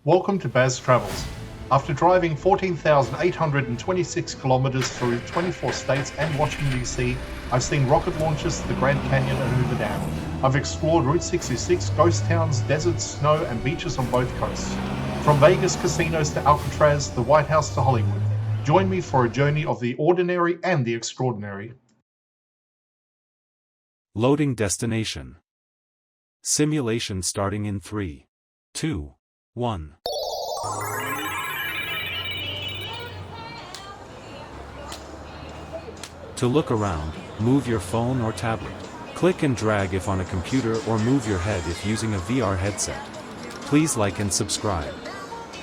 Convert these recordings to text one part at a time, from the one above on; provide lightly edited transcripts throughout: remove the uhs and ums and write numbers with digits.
Welcome to Baz Travels. After driving 14,826 kilometers through 24 states and Washington DC, I've seen rocket launches to the Grand Canyon and Hoover Dam. I've explored Route 66, ghost towns, deserts, snow, and beaches on both coasts. From Vegas casinos to Alcatraz, the White House to Hollywood. Join me for a journey of the ordinary and the extraordinary. Loading destination. Simulation starting in 3, 2, 1. To look around, move your phone or tablet. Click and drag if on a computer or move your head if using a VR headset. Please like and subscribe.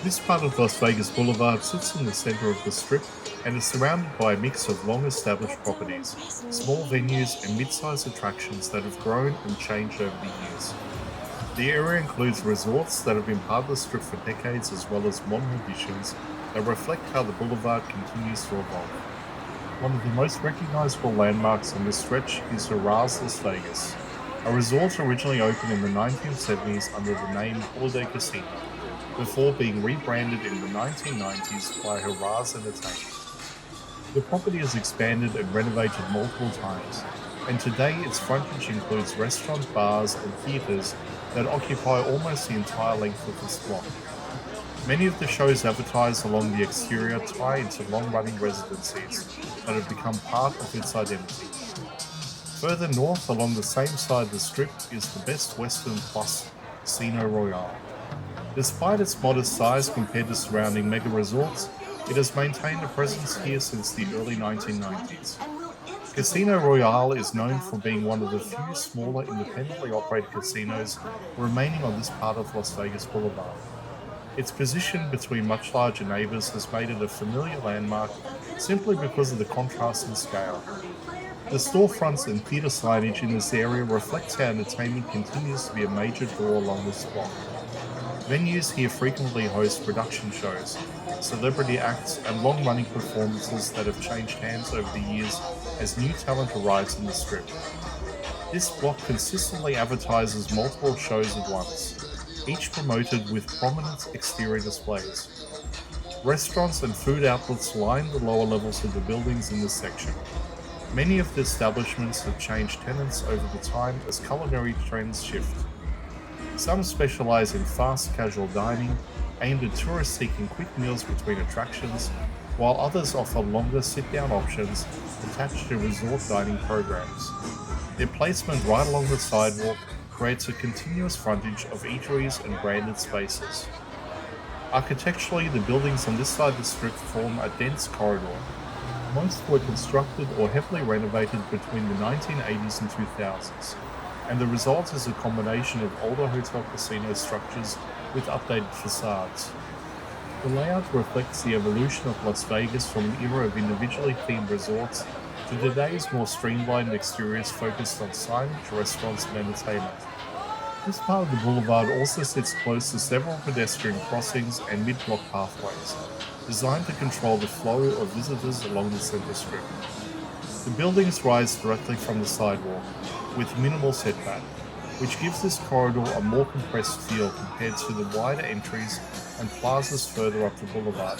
This part of Las Vegas Boulevard sits in the center of the Strip and is surrounded by a mix of long-established properties, small venues and mid-sized attractions that have grown and changed over the years. The area includes resorts that have been part of the Strip for decades as well as modern additions that reflect how the boulevard continues to evolve. One of the most recognizable landmarks on this stretch is HARRAH'S Las Vegas, a resort originally opened in the 1970s under the name Holiday Casino, before being rebranded in the 1990s by Harrah's Entertainment. The property has expanded and renovated multiple times, and today its frontage includes restaurants, bars, and theaters that occupy almost the entire length of this block. Many of the shows advertised along the exterior tie into long-running residencies that have become part of its identity. Further north along the same side of the Strip is the Best Western Plus Casino Royale. Despite its modest size compared to surrounding mega resorts, it has maintained a presence here since the early 1990s. Casino Royale is known for being one of the few smaller independently operated casinos remaining on this part of Las Vegas Boulevard. Its position between much larger neighbors has made it a familiar landmark simply because of the contrast in scale. The storefronts and theater signage in this area reflects how entertainment continues to be a major draw along this block. Venues here frequently host production shows, celebrity acts, and long-running performances that have changed hands over the years as new talent arrives in the Strip. This block consistently advertises multiple shows at once, each promoted with prominent exterior displays. Restaurants and food outlets line the lower levels of the buildings in this section. Many of the establishments have changed tenants over the time as culinary trends shift. Some specialize in fast casual dining, aimed at tourists seeking quick meals between attractions, while others offer longer sit-down options attached to resort dining programs. Their placement right along the sidewalk creates a continuous frontage of eateries and branded spaces. Architecturally, the buildings on this side of the Strip form a dense corridor. Most were constructed or heavily renovated between the 1980s and 2000s, and the result is a combination of older hotel casino structures with updated facades. The layout reflects the evolution of Las Vegas from an era of individually themed resorts to today's more streamlined exteriors focused on signage, restaurants, and entertainment. This part of the boulevard also sits close to several pedestrian crossings and mid-block pathways, designed to control the flow of visitors along the center strip. The buildings rise directly from the sidewalk, with minimal setback, which gives this corridor a more compressed feel compared to the wider entries and plazas further up the boulevard.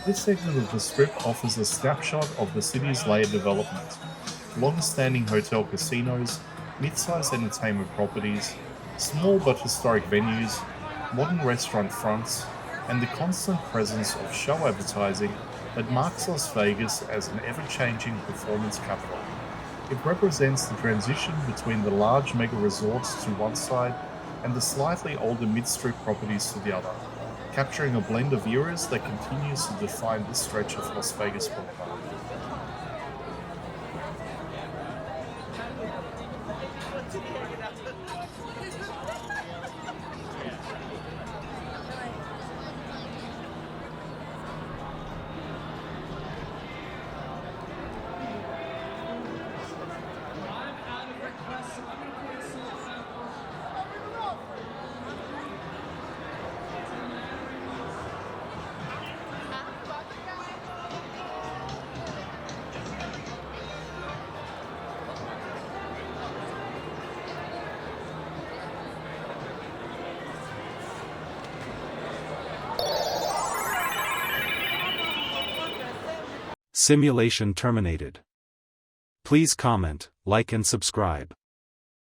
This segment of the Strip offers a snapshot of the city's layered development: long-standing hotel casinos, mid-sized entertainment properties, small but historic venues, modern restaurant fronts, and the constant presence of show advertising that marks Las Vegas as an ever-changing performance capital. It represents the transition between the large mega resorts to one side and the slightly older mid-strip properties to the other, capturing a blend of eras that continues to define this stretch of Las Vegas Boulevard. Simulation terminated. Please comment, like and subscribe.